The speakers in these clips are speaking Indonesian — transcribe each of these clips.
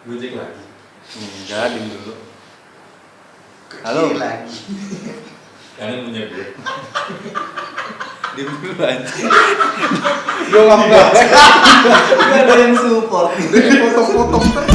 Gojek lagi. Enggak, diem dulu. Halo. Lagi. Karena punya gue. Diem dulu anjing. Gue enggak. Gak ada yang support. Potong-potong terus.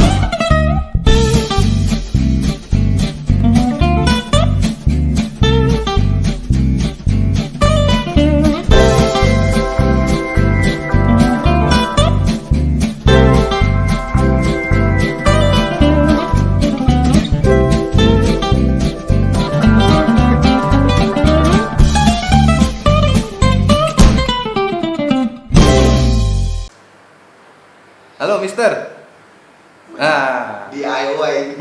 Halo, Mister. Ah, DIY.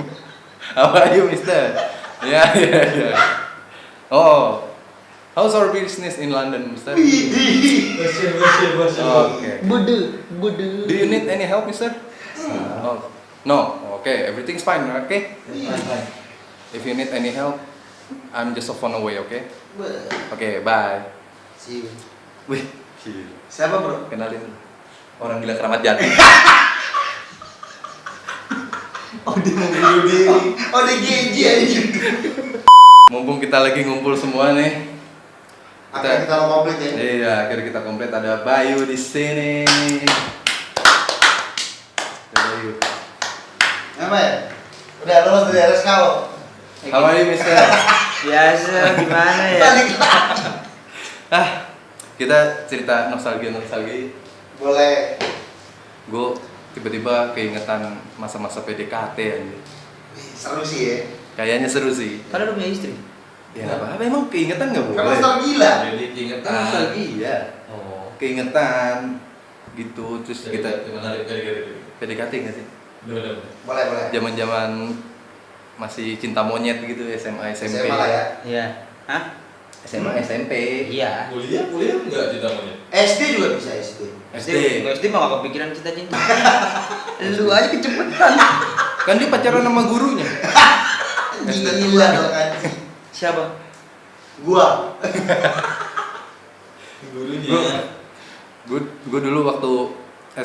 how are you, Mister? Ya. Oh, how's our business in London, Mister? Okay. Bude. Do you need any help, Mister? Oh, no. Okay, everything's fine. Okay. Fine. If you need any help, I'm just a phone away. Okay. Okay, bye. See you. Wih, Siapa bro? kenalin orang gila Keramat Jati. Oh dia mau bunuh diri. Oh dia GG aja. Mumpung kita lagi ngumpul semua nih. Akhirnya kita mau komplit ya. Iya, akhirnya kita komplit. Ada Bayu di sini. Ada Bayu. Apa ya? Udah lulus dari RSKO. How are you, Mister? Biasa gimana ya? Balik lagi. Kita cerita nostalgia. Boleh. Gue tiba-tiba keingetan masa-masa PDKT aja. Seru sih ya. Kayaknya seru sih. Kan udah punya istri. Ya nggak apa-apa, emang keingetan nggak boleh? Kan nostalgia gila. Jadi ingetan. Kan nostalgia. Oh. Keingetan gitu, terus kita menarik dari. PDKT nggak sih? Bener. Boleh. Zaman-zaman masih cinta monyet gitu, SMA, SMP. SMA lah ya. Iya. Hah? SMA, SMP. Iya. Kuliah enggak cinta monyet. SD juga bisa SD. SD mah gak kepikiran cinta-cinta. Lu aja kecepetan. Kan dia pacaran sama gurunya. Gila dong kan. Siapa? Gua. Gurunya. Gue dulu waktu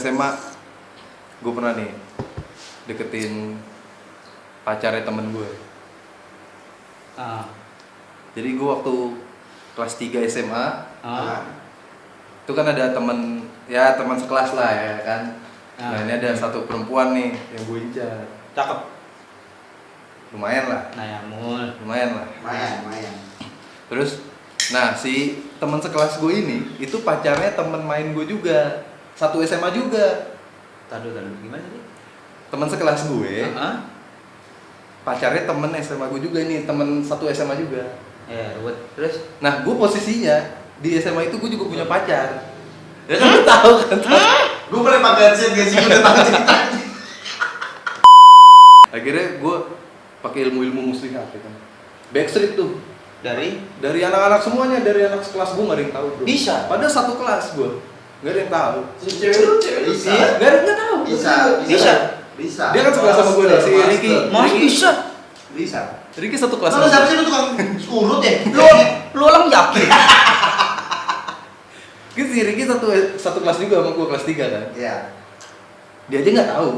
SMA, gue pernah nih deketin pacarnya temen gue. Ah. Jadi gue waktu kelas 3 SMA, Ah. itu kan ada temen sekelas lah ya kan. Nah ini ada satu perempuan nih yang gue incar. Cakep. Lumayan lah. Nah ya mul. Lumayan lah. Lumayan. Terus, nah si teman sekelas gue ini itu pacarnya temen main gue juga, satu SMA juga. Taduh gimana sih? Teman sekelas gue, Ah. pacarnya temen SMA gue juga nih, temen satu SMA juga. Ya, ruwet. Terus Nah gue posisinya di SMA itu gue juga punya pacar. Ya kan lu tahu kan? Gua boleh pakai headset gak sih? Udah tahu ceritanya. Akhirnya gue pakai ilmu muslihat ya kan. Backstreet tuh. dari Dari anak-anak semuanya, dari anak sekelas gue nggak ada yang tahu bro. Bisa? Padahal satu kelas gue, nggak ada yang tahu. Cewek lu Bisa. Nggak ada yang tahu. Bisa. Dia kan sekelas sama gue nih, si Ricky. Mas bisa. Bisa. Ricky satu kelas Kalau sama siapa gue. sih lu tukang urut ya? Lu orang yakin? Gitu si Ricky satu kelas juga sama gue, kelas 3 kan. Iya. Dia aja nggak tahu.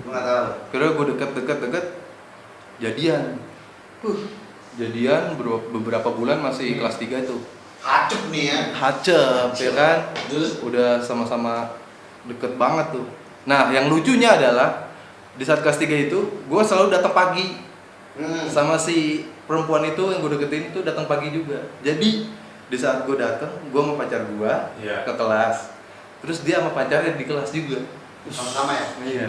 Gua enggak tahu. Kira gue deket jadian. Jadian beberapa bulan masih kelas 3 itu. Hacup nih ya. Hacep ya kan. Terus Udah sama-sama deket banget tuh. Nah yang lucunya adalah di saat kelas 3 itu gue selalu datang pagi sama si perempuan itu yang gue deketin itu datang pagi juga. Jadi di saat gue datang, gue sama pacar gue Iya. ke kelas. Terus dia sama pacarnya di kelas juga. Sama-sama ya. Iya.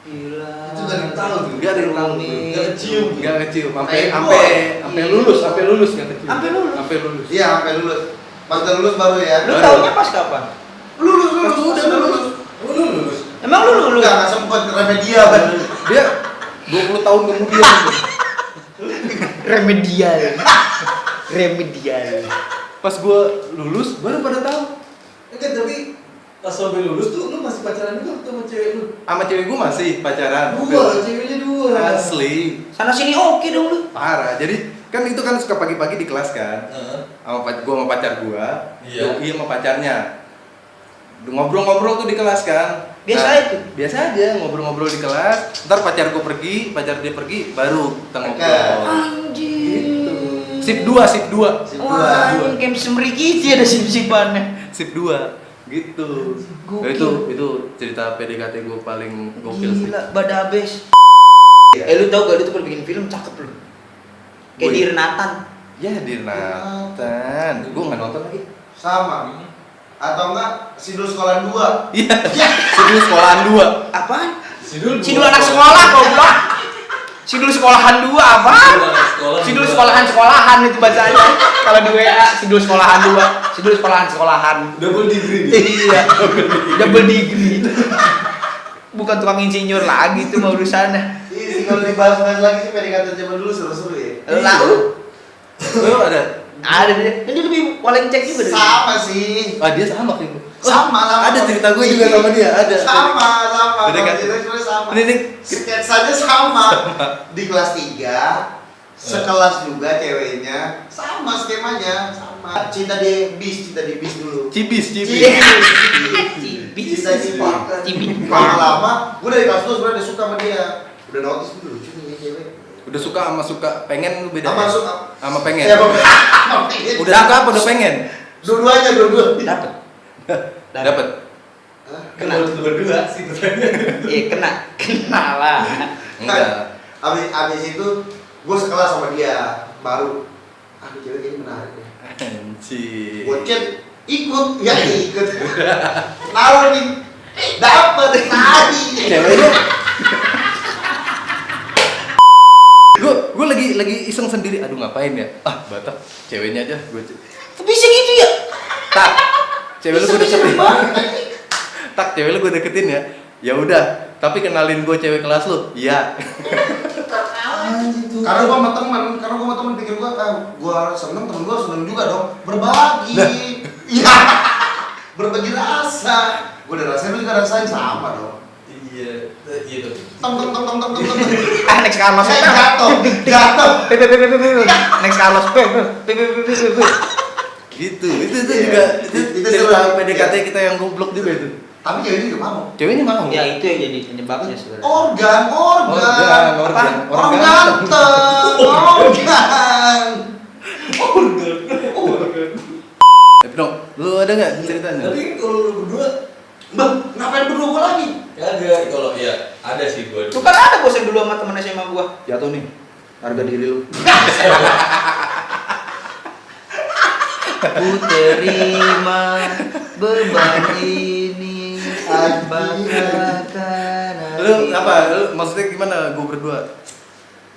Gila. Itu gak ada yang tahu tuh. Gak ada yang tahu. Nggak kecium. Gak kecium. Sampai Sampai lulus gak kecium. Sampai lulus? Sampai lulus. Iya, sampai lulus. Pas udah lulus baru ya. Lu taunya pas kapan? Lulus. Udah lulus. lu lulus. Emang lu lulus? Enggak sempet remedial kan. Dia 20 tahun kemudian. Remedial. Pas gue lulus baru pada tahu. Enggak, tapi pas sampai lulus tuh lu masih pacaran juga sama cewek lu? Sama cewek gue masih pacaran. Ceweknya dua. Asli. Sana sini oke dong lu. Parah. Jadi kan itu kan suka pagi-pagi di kelas kan. Heeh. Gue sama pacar gue. Iya. Doi sama pacarnya. ngobrol-ngobrol tuh di kelas kan. Biasa Nah, itu? Biasa aja ngobrol-ngobrol di kelas. Ntar pacar dia pergi, baru kita ngobrol. Anjir. Gitu. Sip 2. Wah, ini game semriki ada sip-sipannya. Sip 2 gitu. Gokil. Nah, itu cerita PDKT gue paling gokil sih. Gila, badabes. Lu tau gak, lu tuh pernah bikin film cakep lu. Kayak Woi. di Renatan. Ya di Nathan. Gue nggak nonton lagi. Sama. Atau enggak Sidul Sekolahan 2. Iya. Sidul sekolahan 2. Apaan? Sidul Sidul anak sekolah goblok. Sidul sekolahan 2 apaan? Sidul sekolahan itu bacanya. Kalau di WA Sidul sekolahan 2. Sidul sekolahan. double degree dia. Iya. Double degree. Bukan tukang insinyur lagi itu mah urusannya. Iya sih kalau dibahas-bahas lagi sih PDKT zaman dulu seru-seru ya. Lalu Lu ada? ada dia. Ini lebih paling cek juga dari. Sama sih. Ah dia sama kayak gue. Sama. Ada cerita gue juga sama dia. Ada. Sama. PDKT. Kita sebenarnya sama. Ini Sketsanya sama. Di kelas 3 sekelas juga ceweknya, sama skemanya, sama. Cinta di bis dulu. Cibis. Cinta Cibis. Cibis. Lama-lama, gue dari kelas 2 sebenarnya udah suka sama dia. Udah notice gue lucu nih cewek. Udah suka sama suka pengen lu beda. Sama ya? suka. Sama pengen. Ya, sama pengen. Udah suka apa udah pengen? Dua-duanya. Dapat. Dapat. Hah? Kena. Kalau berdua sih pertanyaan. Iya kena lah. Enggak. Abis itu gue sekelas sama dia, baru cewek ini menarik ya. Anjir. Gue chat ikut. Naruh nih, dapet tadi. Ceweknya. Gue lagi iseng sendiri. Aduh ngapain ya? Ah batak. Ceweknya aja gue. Bisa gitu ya? Tak. Cewek lu gue Bisa deketin. banget. Tak cewek lu gue deketin ya. Ya udah. Tapi kenalin gue cewek kelas lu. Iya. Karena gua sama teman pikir gua seneng, temen gua seneng juga dong. Berbagi. Iya. Berbagi rasa. Gua udah rasain, lu juga rasain sama dong. Iya tuh. Tong. Next Carlos. Jatuh. Next Carlos. Gitu. Itu juga Itu cerita seru. PDKT kita yang goblok juga itu. Tapi ceweknya juga mau. Ceweknya mau. Ya itu yang jadi penyebabnya sebenarnya. Organ. Organ. Orang ganteng. Dong, lu ada nggak ceritanya? Tapi kan kalau lu berdua, Bang, ngapain berdua gua lagi? kagak. Kalau iya ada sih gue. Lu kan ada bosan dulu sama temen SMA gua. Jatuh nih. Harga diri lu. Ku terima beban ini Lu apa? Lu maksudnya gimana? Gue berdua.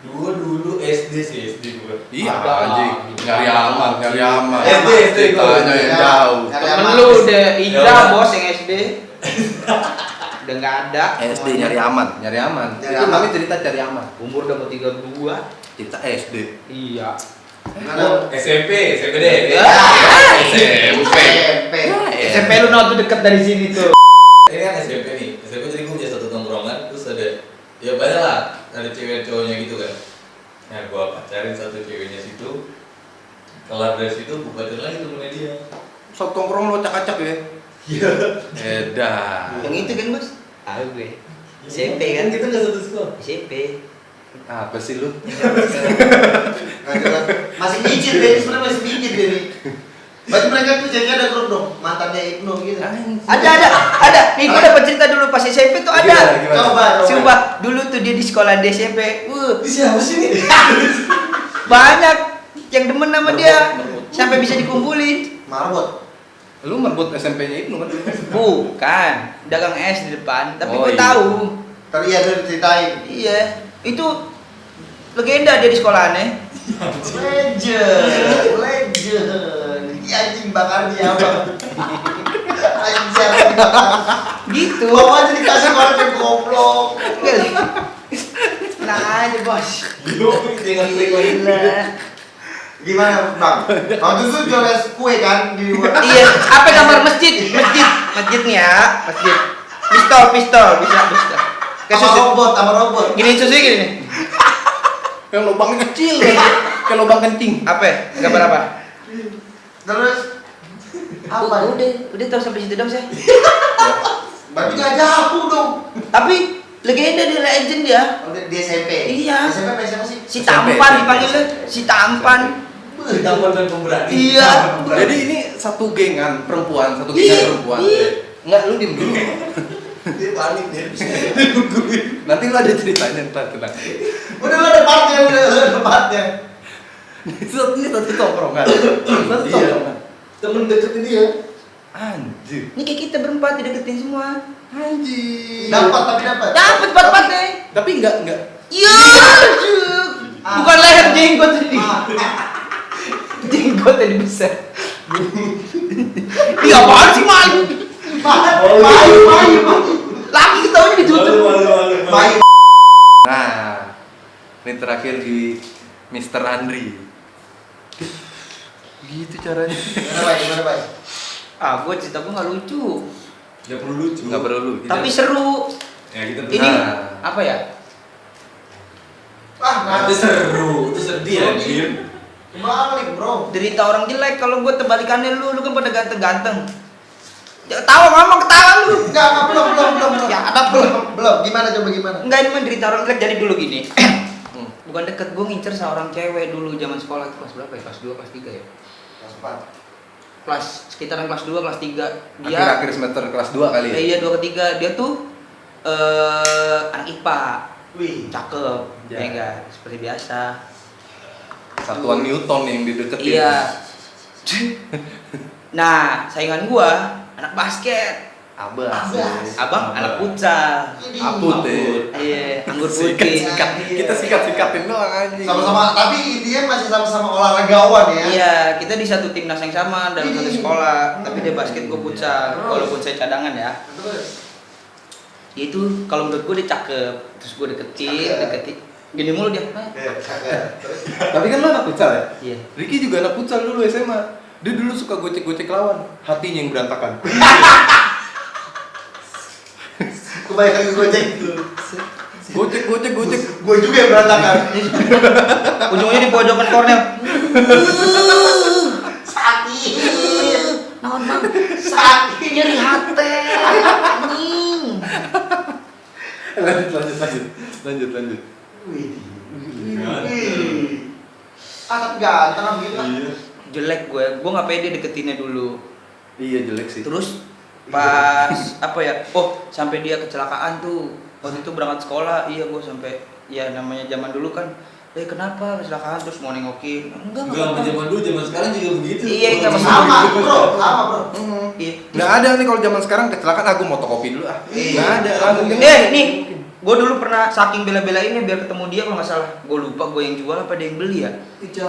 Gue dulu SD gue. Iya, Ada. anjing. Nyari aman. SD Tanya yang jauh. Temen lu udah hijrah bos yang SD. Udah nggak ada. SD nyari aman. Nyari Itu aman. namanya cerita cari aman. Umur udah mau 32. Cerita SD. Iya. Gimana? SMP deh. Ya. SMP. SMP lu tuh deket dari sini tuh. Ini kan SMP nih. SMP jadi gue punya satu tongkrongan, terus ada ya banyak lah, ada cewek cowoknya gitu kan. Nah gue pacarin satu ceweknya situ. Kelar dari situ gue pacarin lagi temennya dia. Satu tongkrong lo acak-acak ya. Iya. Edah. Yang itu kan bos? Tahu gue. SMP kan? Kita nggak satu sekolah. SMP. Apa sih lu? Nggak jelas. Masih micin deh, sebenarnya masih micin deh nih. Berarti mereka tuh jadinya ada grup dong, mantannya Ibnu gitu. Ada. Nih gue dapet cerita dulu pas SMP tuh ada. Gimana? Coba. Sumpah, dulu tuh dia di sekolah di SMP. Siapa sih ini? Banyak yang demen sama dia. Sampai bisa dikumpulin. Marbot. Lu merebut SMP-nya Ibnu kan? Bukan, dagang es di depan. Tapi Oh, gue iya. tahu. Tadi ya udah diceritain. Iya, itu legenda dia di sekolahannya. Legend. Ini anjing bakar dia apa? Anjing bakar. Gitu. Bawa aja dikasih orang yang goblok. Nah aja bos. Jangan klik lagi. Gila. Gimana bang? Waktu itu jual es kue kan di luar. Iya, apa gambar masjid nih ya, masjid. Pistol, bisa. Kayak susu. Sama robot. Gini susu gini nih. Yang lubangnya kecil. Kayak lubang kencing. Apa? Gambar apa? Terus Apa? Udah tahu sampai situ dong saya. Berarti nggak jauh dong. Tapi legenda dia, legend dia. Udah di SMP. Iya. SMP apa siapa sih? Si Tampan dipanggilnya, si Tampan. Tampan dan pemberani. Iya. Jadi ini satu gengan perempuan, satu Iya, gengan perempuan. iya. Enggak, lu diem dulu. Dia panik dia. Nanti lu ada ceritanya ntar tenang. Udah ada partnya, udah ada partnya. Ini satu tongkrongan. Satu Iya. tongkrongan. Temen deket ini ya. Anjir. Ini kayak kita berempat dideketin semua. Anjir. Dapat. Dapat empat deh. Tapi enggak. Iya. Bukan leher jenggot tadi. Jenggot tadi besar. Iya apaan sih malu? Mayu. Laki ketawanya ditutup. Mayu. Nah, ini terakhir di Mr. Andri. Gitu caranya. Gimana, Bay? Ah, gue cerita gue nggak lucu, Gak perlu lucu. Enggak perlu lu. tapi seru. Ya kita Ini Nah. apa ya? itu seru, itu sedih anjir. Balik, Bro. Derita orang jelek. Kalau gue terbalikannya lu kan pada ganteng-ganteng. Ya ketawa ngomong ketawa lu. Enggak, belum. Ya ada belum. Belum. Gimana coba gimana? Enggak, ini mah derita orang jelek. Jadi dulu gini. Bukan deket, gue ngincer seorang cewek dulu zaman sekolah. Itu kelas berapa ya? Kelas 2, kelas 3 ya? Kelas 4. Kelas sekitaran kelas 2, kelas 3. Dia Akhir semester kelas 2 kali ya. iya 2 ke 3. Dia tuh anak IPA. Wih. Cakep. Ya. Ya enggak, seperti biasa. Satuan Newton yang dideketin. Iya. Nah, saingan gua anak basket. Abas. Abang anak futsal. Aput deh. Iya, anggur putih. Kita sikat-sikatin doang anjing. Sama-sama, tapi intinya masih sama-sama olahragawan ya. Iya, kita di satu timnas yang sama dalam satu sekolah. Tapi dia basket, gua futsal. Walaupun saya cadangan ya. Dia itu kalau menurut gua dia cakep. Terus gua deketin. Gini mulu dia. Tapi kan lu anak futsal ya? Iya. Ricky juga anak futsal dulu SMA. Dia dulu suka gocek-gocek lawan, hatinya yang berantakan. Kebanyakan gocek. Gocek. Gue juga yang berantakan. Ujungnya di pojokan kornel. Sakit. Naon bang? Sakit. Nyeri hati. Anjing. Lanjut. Wih. Tapi ganteng apa gitu. Jelek gue nggak pede deketinnya dulu. Iya jelek sih. Terus pas apa ya? Oh sampai dia kecelakaan tuh. Waktu itu berangkat sekolah, iya gue sampai ya namanya zaman dulu kan. Kenapa kecelakaan terus mau nengokin? Enggak Zaman dulu, zaman sekarang juga begitu. Iya, iya, Sama, Bro. Iya. Nggak ada nih kalau zaman sekarang kecelakaan aku mau fotokopi dulu ah. Nggak ada. Langsung Nih, gue dulu pernah saking bela-belainnya biar ketemu dia kalau nggak salah. Gue lupa gue yang jual apa dia yang beli ya.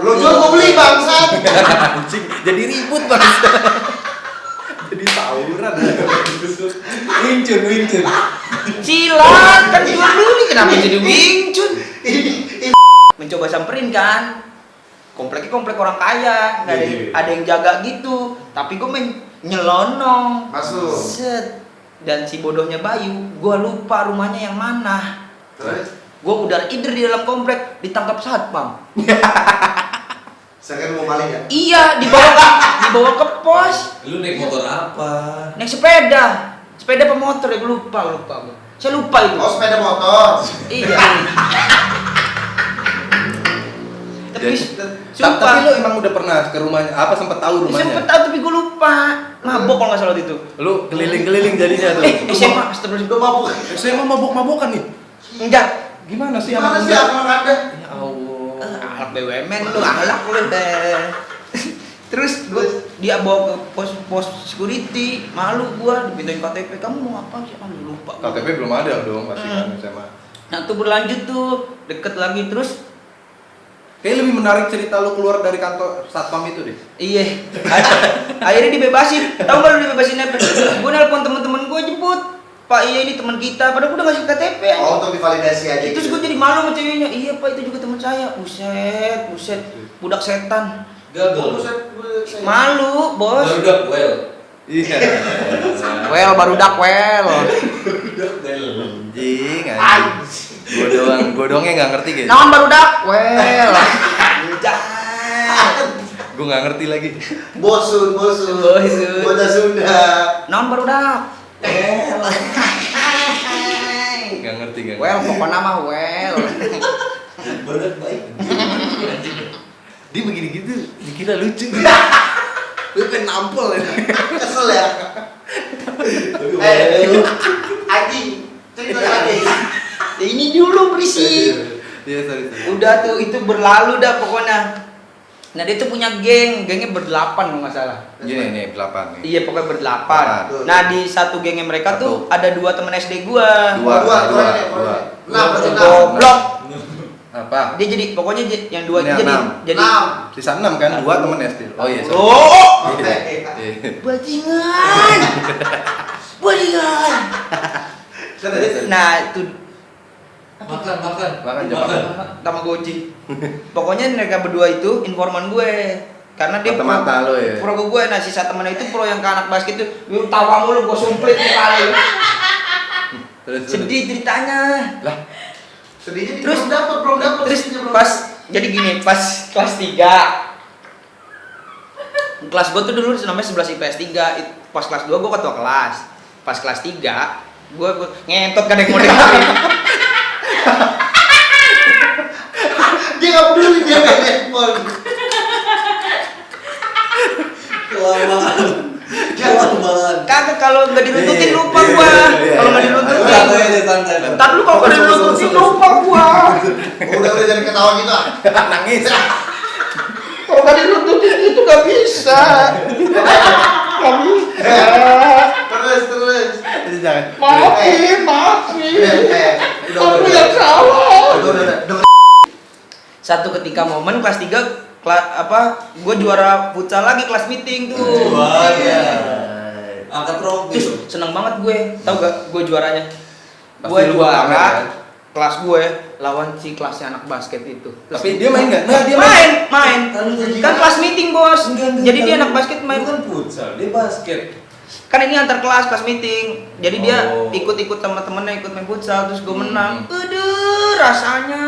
Lo jual gue beli bangsat. Anjing, jadi ribut banget. Jadi tawuran. Wincun. Silat kan jual beli kenapa jadi Wing Chun? Mencoba samperin kan. Kompleknya komplek orang kaya, nggak ada yang jaga gitu. Tapi gue nyelonong. Masuk. Set. Dan si bodohnya Bayu, gue lupa rumahnya yang mana. Terus? Gue udah ider di dalam komplek, ditangkap satpam. Saya mau maling ya? Iya, dibawa ke pos. Lu naik motor apa? Naik sepeda pemotor ya, gue lupa. Saya lupa itu. Oh, sepeda motor. Iya. Tapi Tapi lu emang udah pernah ke rumahnya? Apa sempet tahu rumahnya? sempet tahu tapi gue lupa. Mabok kalau nggak salah waktu itu. Lu keliling-keliling jadinya tuh. SMA, astagfirullah. Udah mabuk. SMA mabok-mabokan nih. Enggak. Gimana sih Gimana anak sih muda? akhlak Anda? Ya Allah. Ahlak BUMN lu, ahlak lu deh. Terus dia bawa ke pos security, malu gua dipintain KTP. Kamu mau apa sih? Aduh lupa. KTP belum ada dong pasti kan SMA. Nah tuh berlanjut tuh, deket lagi terus. Kayaknya lebih menarik cerita lu keluar dari kantor satpam itu deh. Iya. Akhirnya dibebasin. Tahu nggak lu dibebasin apa? Gua nelpon temen-temen gua jemput. Pak iya ini teman kita. Padahal gua udah ngasih KTP. Oh, untuk divalidasi aja. Terus gue jadi malu sama ceweknya. Iya pak itu juga teman saya. Buset. Budak setan. Gagal. Malu bos. Baru udah well. Iya. Well baru dak well. Anjing. Gua doang yang nggak ngerti guys. Naon baru dak well. Gue nggak ngerti lagi. Bosun. Bosun. Bocah Sunda. Non baru dah. Nggak ngerti. Well, pokoknya mah well. Berat baik. Dia begini gitu, dikira lucu. Lu pengen nampol ya. Kesel ya. Anjing. Cerita lagi. Ya, ini dulu berisik. Iya, sorry. Udah tuh itu berlalu dah pokoknya. Nah dia tuh punya gengnya berdelapan kalau nggak salah. Nih, 8 nih. Iya pokoknya berdelapan. Delapan. Nah di satu gengnya mereka tuh ada 2 temen SD gua. Dua. Nah, berarti Goblok. Apa? Dia jadi pokoknya yang 2 itu Ini jadi enam. jadi Sisa 6 kan? 2 temen SD. Oh iya, sorry. Oh, Iya. bajingan. Bajingan. Nah itu Makan. Tamagotchi. Pokoknya mereka berdua itu informan gue. Karena dia Mata-mata lo ya. pro gue, nah sisa temennya itu pro yang ke anak basket tuh. Lu tawa mulu gue sumplit nih kali. Terus. Sedih ceritanya. Lah, Sedihnya Terus belum dapat. Terus sedihnya belum pas dapet. jadi gini, pas kelas 3. Kelas gue tuh dulu namanya 11 IPS 3. Pas kelas 2 gue ketua kelas. Pas kelas 3 gue ngentot kadang mau dengerin. Dia nggak peduli dia main handphone. Kelamaan. Kagak kalau nggak diruntutin lupa Iya, gua. iya, Kalau nggak iya. diruntutin. Santai aja, santai. Ntar lu kalau nggak diruntutin lupa gua. Udah jangan ketawa gitu ah. nangis. Kalau nggak diruntutin itu nggak bisa. Nggak bisa. Terus. Jadi jangan. Maafin. Udah. Aku yang salah. Udah. Satu ketika momen kelas 3 gue juara futsal lagi kelas meeting tuh. Wah, iya. Angkat trofi. Terus seneng banget gue. Tahu gak gue juaranya? Pasti Gue lu pamer, juara kan? kelas gue lawan si kelasnya anak basket itu. Tapi dia main nggak? Nah, dia main. Kan kelas meeting, Bos. Jadi dia anak basket main. Bukan futsal, dia basket. Kan ini antar kelas meeting. Jadi dia Oh. ikut-ikut sama temennya ikut main futsal terus gue menang. Aduh, rasanya.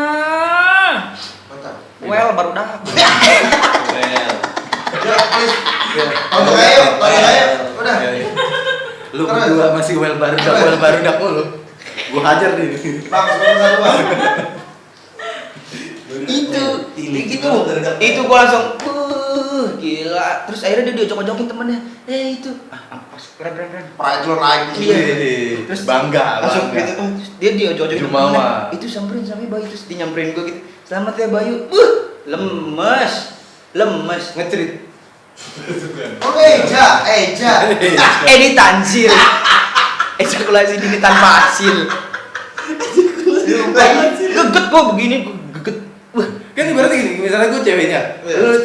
Mantap. Well, baru dah. Well. Tonton aja. Udah. Lu berdua masih well barudak lu. Gua hajar nih. Bang, satu bang. Itu gitu. Itu gue langsung gila. Terus akhirnya dia diojok-ojokin temennya. Itu. Pas keren. Pride lo naik. Iya. Terus bangga. Langsung gitu. Terus dia diojok-ojokin Jumawa. temennya. Itu samperin sampai Bayu terus dia nyamperin gue gitu. Selamat ya Bayu. Lemes. Ngecerit. Oh Eja. Edi Tanzil. Ejakulasi dini tanpa hasil. Geget gue begini, gue geget. Wah, Kan berarti gini, misalnya gue ceweknya.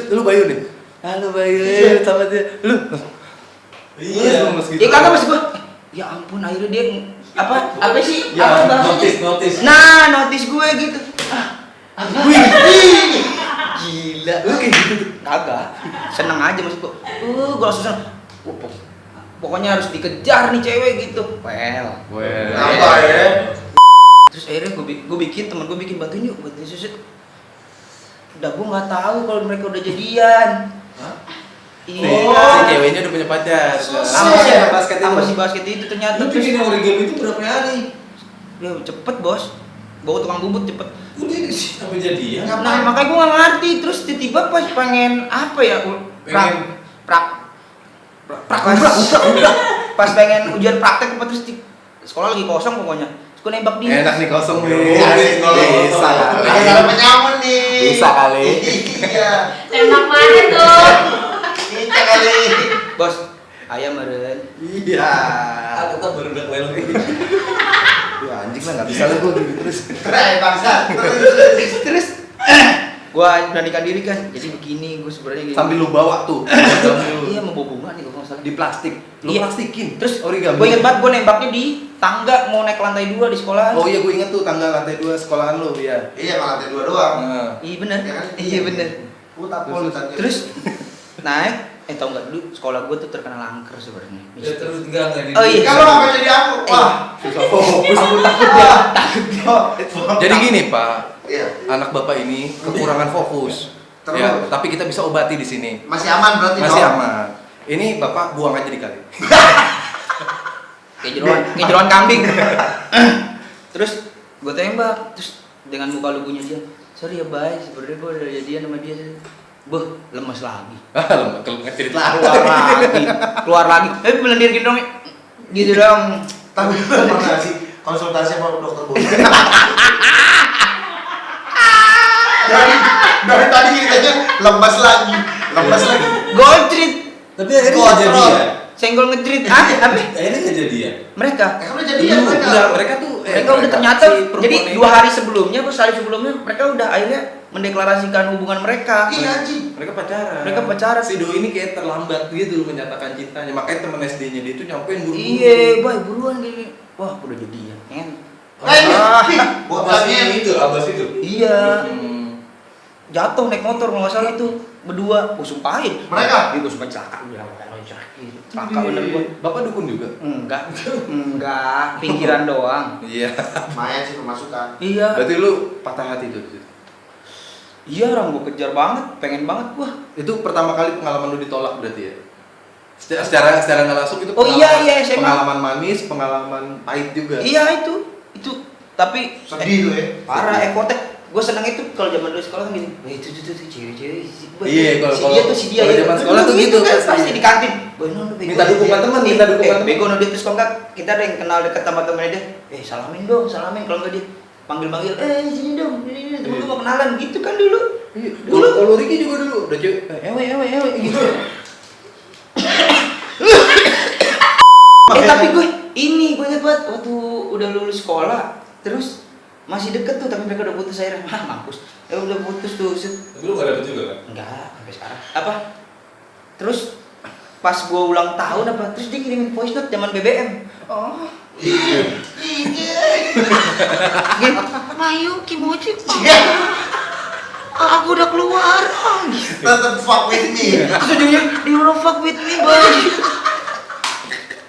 Lu Bayu nih. Halo Bayu, sama dia. Lu. Iya. ya kagak maksud gue. Ya ampun, akhirnya dia apa sih? Ya, Apa bahasanya? notis. Nah, notis gue gitu. Gila. Lu kayak gitu tuh. Kagak. Seneng aja maksud gue. Gue langsung seneng. Pokoknya harus dikejar nih cewek gitu. Apa ya? Terus akhirnya gue bikin temen gue bikin bantuin susut. Udah gue nggak tahu kalau mereka udah jadian. Iya. Si ceweknya udah punya pacar. Sama si anak basket itu. Sama si basket itu ternyata. Lu Terus bikin origami itu berapa hari? ya cepet bos. Bawa tukang bubut cepet. Udah sampai jadian. Nah makanya gue nggak ngerti. Terus tiba-tiba pas pengen apa ya? Pas pengen ujian praktek apa terus sekolah lagi kosong pokoknya. Terus gue nembak dia. Enak nih kosong nih. Iya, Bisa Ada kali. penyamun nih. Bisa kali. Iya. Tembak mana tuh? Kita kali. Bos, ayam meren. Iya. Aku tak baru udah well. Duh anjing lah nggak bisa lu gua gitu terus. Keren bangsa. Terus gua beranikan diri kan. Jadi begini, gua sebenarnya gini. Sambil lu bawa tuh. Iya mau bawa bunga nih kalau nggak salah. Di plastik. Lu Iya. plastikin. Terus origami. gua inget banget gua nembaknya di tangga mau naik lantai 2 di sekolahan. Oh iya gue inget tuh tangga lantai 2 sekolahan lu ya. Iya malah lantai 2 doang. Nah. Iya bener. Iya kan? Iya bener. Putar pol. Terus naik, tau nggak dulu sekolah gua tuh terkenal angker sebenarnya. Ya terus enggak ini. Oh, iya. Kalau apa jadi aku? Wah. Susah fokus. Takut dia. Jadi gini Pak, Iya. anak bapak ini kekurangan fokus. Terus Ya, tapi kita bisa obati di sini. masih aman berarti Masih dong? aman. Ini Bapak buang aja di kali. Kayak jeroan kambing. Terus gue tembak, terus dengan muka lugunya dia, sorry ya bay, sebenarnya gue udah jadian sama dia. Beh, lemes lagi. Kalau ngecerit lah. Keluar lagi. Melendir gitu dong. Gitu dong. Tapi pernah nggak sih konsultasi sama dokter Boy? dari tadi ceritanya lemas lagi. Gojrit. Tapi akhirnya Kontrol. kejadian. Senggol ngejrit. Apa? Akhirnya kejadian. Mereka. Kan udah jadian mereka. Mereka tuh Mereka udah ternyata, jadi 2 hari sebelumnya, atau sehari sebelumnya, mereka udah akhirnya mendeklarasikan hubungan mereka. Iya anjing. mereka pacaran. Mereka pacaran. Si Doi ini kayak terlambat dia dulu menyatakan cintanya. Makanya temen SD-nya dia itu nyampein buru-buru. Iya, bay, buruan gini. Wah, udah jadian. Buat Abas lagi itu, abas itu. Iya. Hmm. Jatuh naik motor kalau nggak salah tuh berdua. Gue sumpahin. Mereka? Iya, gue sumpah celaka. Celaka bener gue. Bapak dukun juga? Enggak, pinggiran doang. Iya. lumayan sih pemasukan. Iya. Berarti lu patah hati tuh. Iya, orang gue kejar banget, pengen banget gua. Itu pertama kali pengalaman lu ditolak berarti ya? Secara nggak langsung itu Oh iya, SMA. pengalaman manis, pengalaman pahit juga. Iya itu. Tapi Sedih tuh ya. parah ekotek. Gue seneng itu kalau zaman dulu sekolah kan gini. Itu cewek-cewek. Iya, kalau si dia kalau zaman sekolah tuh gitu kan pasti. pasti di kantin. Boy, no, bego. Minta dukungan teman, minta dukungan teman. Bego no dia terus kok enggak kita ada yang kenal dekat sama temennya dia. Salamin dong, salamin kalau enggak dia panggil-panggil, sini dong, ini temen lu mau kenalan gitu kan dulu. Iya, dulu kalau Ricky juga dulu udah cewek, ewe gitu. Tapi gue ingat banget waktu udah lulus sekolah, terus masih deket tuh tapi mereka udah putus akhirnya. Mampus. Udah putus tuh. Tapi lu gak dapet juga kan? Enggak, sampai sekarang. Apa? Terus pas gua ulang tahun apa? Terus dia ngirimin voice note zaman BBM. Oh. Mayu kimochi pak. Aku udah keluar. Tetep fuck with me. Terus ujungnya you wanna fuck with me boy.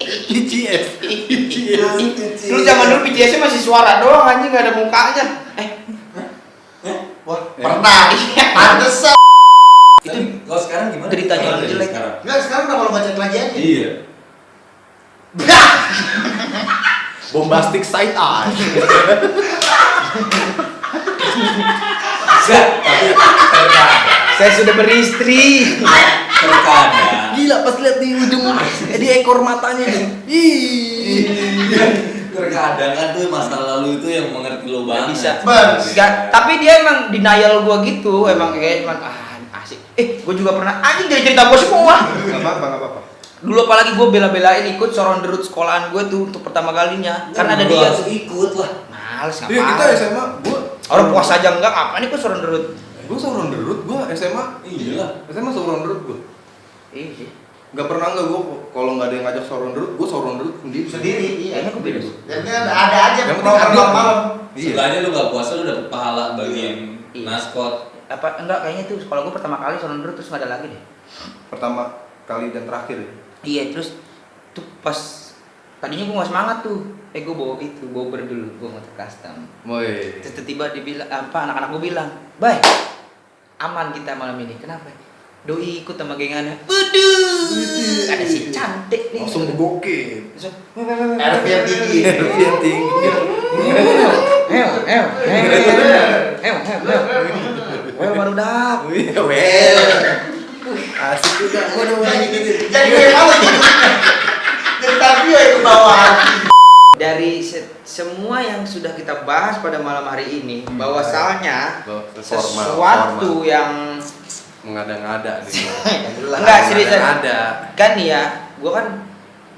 PCS. Lu zaman dulu PCS masih suara doang anjing enggak ada mukanya. Wah, pernah. Pantesan. Tapi kalau sekarang gimana? Ceritanya Sekarang yang jadi jelek. sekarang. Enggak, sekarang kenapa lo baca lagi aja? Iya. Bombastic side eye. Tapi terkadang. Saya sudah beristri. Terkadang. Gila pas lihat di ujung di ekor matanya nih. Ih. Terkadang kan tuh masa lalu itu yang mengerti lo banget. Bisa. Bang. Enggak, tapi dia emang denial gua gitu, emang kayak cuman asik. Gua juga pernah anjing dari cerita gua semua. Enggak apa-apa. Dulu apalagi gua bela-belain ikut soron derut sekolahan gua tuh untuk pertama kalinya. Kan ada dia harus tuh. ikut lah. Males Iya, kita ngapain. SMA, gua Orang puas aja enggak, apa nih gua soron derut. Gua sauron derut, gua SMA. Iya lah. SMA sauron derut gua. Iya. Enggak pernah enggak gua kalau enggak ada yang ngajak sauron derut, gua sauron derut sendiri. Sendiri, iya. Kayaknya gua beda. Dan kan ada aja Yang penting penting ada malam. Iya. Seenggaknya lu gak puasa lu dapet pahala bagian Iya. maskot. Apa enggak kayaknya tuh kalau gua pertama kali soron derut terus enggak ada lagi deh. Pertama kali dan terakhir ya. Iya, terus tuh pas tadinya gua enggak semangat tuh. Gua bawa itu, bawa dulu, gua motor custom. Woi. Terus tiba-tiba dibilang anak-anak gue bilang, "Bay, aman kita malam ini." Kenapa? Doi ikut sama gengannya. Waduh, ada si cantik nih. Langsung bebokin. Langsung, RP yang tinggi. RP yang tinggi. Well baru dak. Well. Asik juga. Waduh. Jadi memang jadi tadi ya ke bawah. Dari semua yang sudah kita bahas pada malam hari ini, bahwasalnya sesuatu yang mengada-ngada nih. enggak serius Ada. kan nih ya, gua kan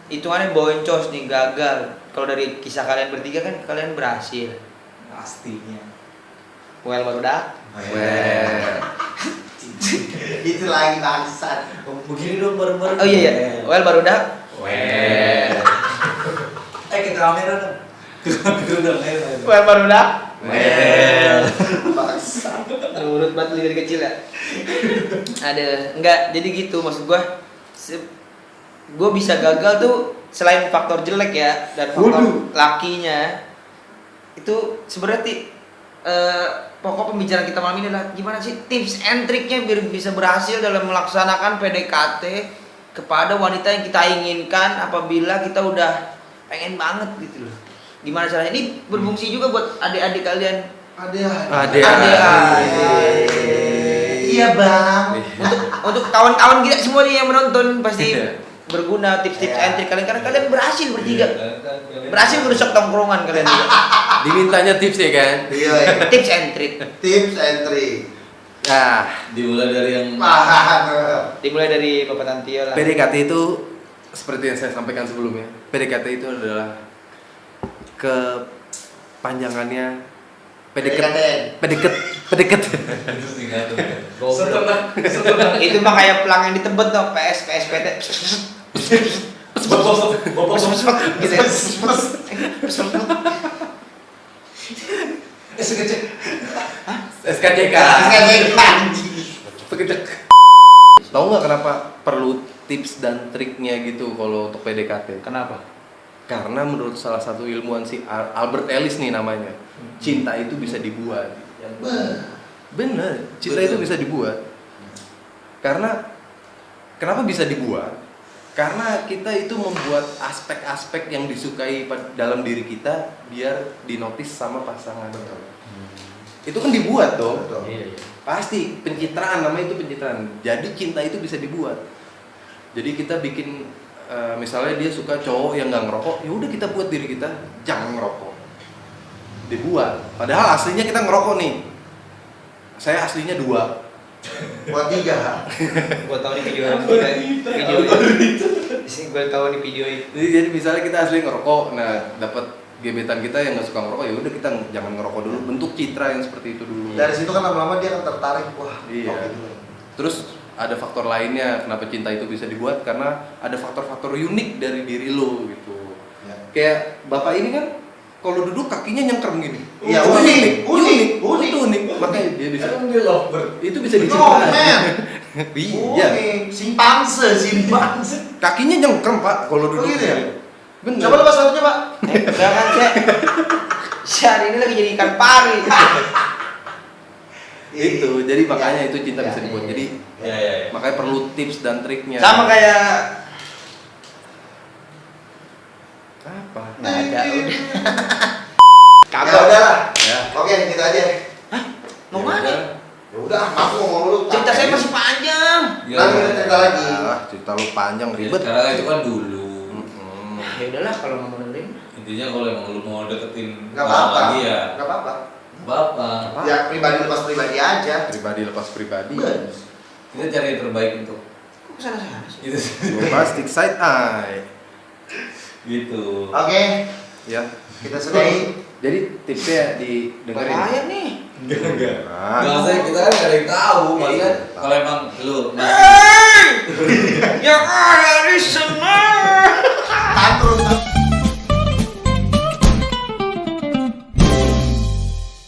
hitungannya boncos nih, gagal. Kalau dari kisah kalian bertiga kan kalian berhasil. Pastinya. Well baru dak. Well. Itu lagi bangsat. Begini dong bareng-bareng. Oh iya. Well baru dak. Well. Ke kamera dong. Ke dong. Well baru dak. Well. Bangsat. Nurut banget lu dari kecil ya. Ada, enggak, jadi gitu maksud gua. Gua bisa gagal tuh selain faktor jelek ya dan faktor lakinya. Itu sebenarnya pokok pembicaraan kita malam ini adalah gimana sih tips and triknya biar bisa berhasil dalam melaksanakan PDKT kepada wanita yang kita inginkan apabila kita udah pengen banget gitu loh. Gimana caranya? Ini berfungsi juga buat adik-adik kalian. Adik. Iya bang. Untuk kawan-kawan kita semua nih yang menonton pasti Iya. berguna tips-tips Iya. and trik kalian karena kalian berhasil bertiga. Iya, kan? Berhasil merusak tongkrongan kalian juga. Dimintanya tips ya kan? Iya. Tips and trik. Tips and trick. Nah, Dimulai dari yang Dimulai dari Bapak Tantio lah. PDKT itu seperti yang saya sampaikan sebelumnya. PDKT itu adalah kepanjangannya PDKT. Itu mah kayak pelang yang ditebet tuh PSPT. Gitu ya. SKCK. SKCK. Tahu nggak kenapa perlu tips dan triknya gitu kalau untuk PDKT? Kenapa? Karena menurut salah satu ilmuwan si Albert Ellis nih namanya, cinta itu bisa dibuat. Bener, cinta itu Betul. bisa dibuat. Karena kenapa bisa dibuat? Karena kita itu membuat aspek-aspek yang disukai dalam diri kita biar dinotis sama pasangan. Itu kan dibuat dong. Iya. Pasti pencitraan, namanya itu pencitraan. Jadi cinta itu bisa dibuat. Jadi kita bikin misalnya dia suka cowok yang nggak ngerokok, ya udah kita buat diri kita jangan ngerokok. Dibuat. Padahal aslinya kita ngerokok nih. Saya aslinya 2. Buat 3. Gua tahu di video Sini gua tahu di video itu. Jadi misalnya kita asli ngerokok, nah dapat gebetan kita yang nggak suka ngerokok, ya udah kita jangan ngerokok dulu. Bentuk citra yang seperti itu dulu. Dari situ kan lama-lama dia akan tertarik. Wah. Iya. oh gitu. Terus ada faktor lainnya kenapa cinta itu bisa dibuat, karena ada faktor-faktor unik dari diri lo gitu. Ya. Kayak bapak ini kan kalau duduk kakinya nyengkrem gini. Iya, Itu unik. Itu unik. Makanya dia bisa. Kan dia lovebird. Itu bisa Itu diciptakan. men. Iya. Simpanse. Kakinya nyengkrem pak kalau duduk. Oh, gitu ya? Bener. Coba lepas sepatunya pak. Jangan si hari ini lagi jadi ikan pari. Itu, jadi makanya itu cinta Ya, bisa dibuat. iya. Jadi Iya. makanya perlu tips dan triknya. Sama kayak apa? nggak ada udah. Ya Kagak. udahlah. Ya. Oke, gitu aja. Mau mana? Ya udah, aku ngomong dulu. Cerita saya masih panjang. Iya. Nanti kita cerita lagi. Ah, cerita lu panjang Ya, ribet. sekarang itu kan dulu. Mm-mm. Ya udahlah kalau mau dengerin. Intinya kalau emang lu mau deketin Gak orang apa-apa. lagi ya Gak apa-apa. bapak. Ya pribadi lepas pribadi aja. Pribadi lepas pribadi. Ben. Kita cari yang terbaik untuk Kok kesana-sana sih? itu. Bombastic side eye. Gitu. Oke, Ya. kita sudahi. Jadi tipsnya didengerin. Bahaya nih. Enggak. Ah. Nggak usah, kita kan nggak ada yang tahu. Maksudnya Iya. kalau emang lu masih Yang ada di sana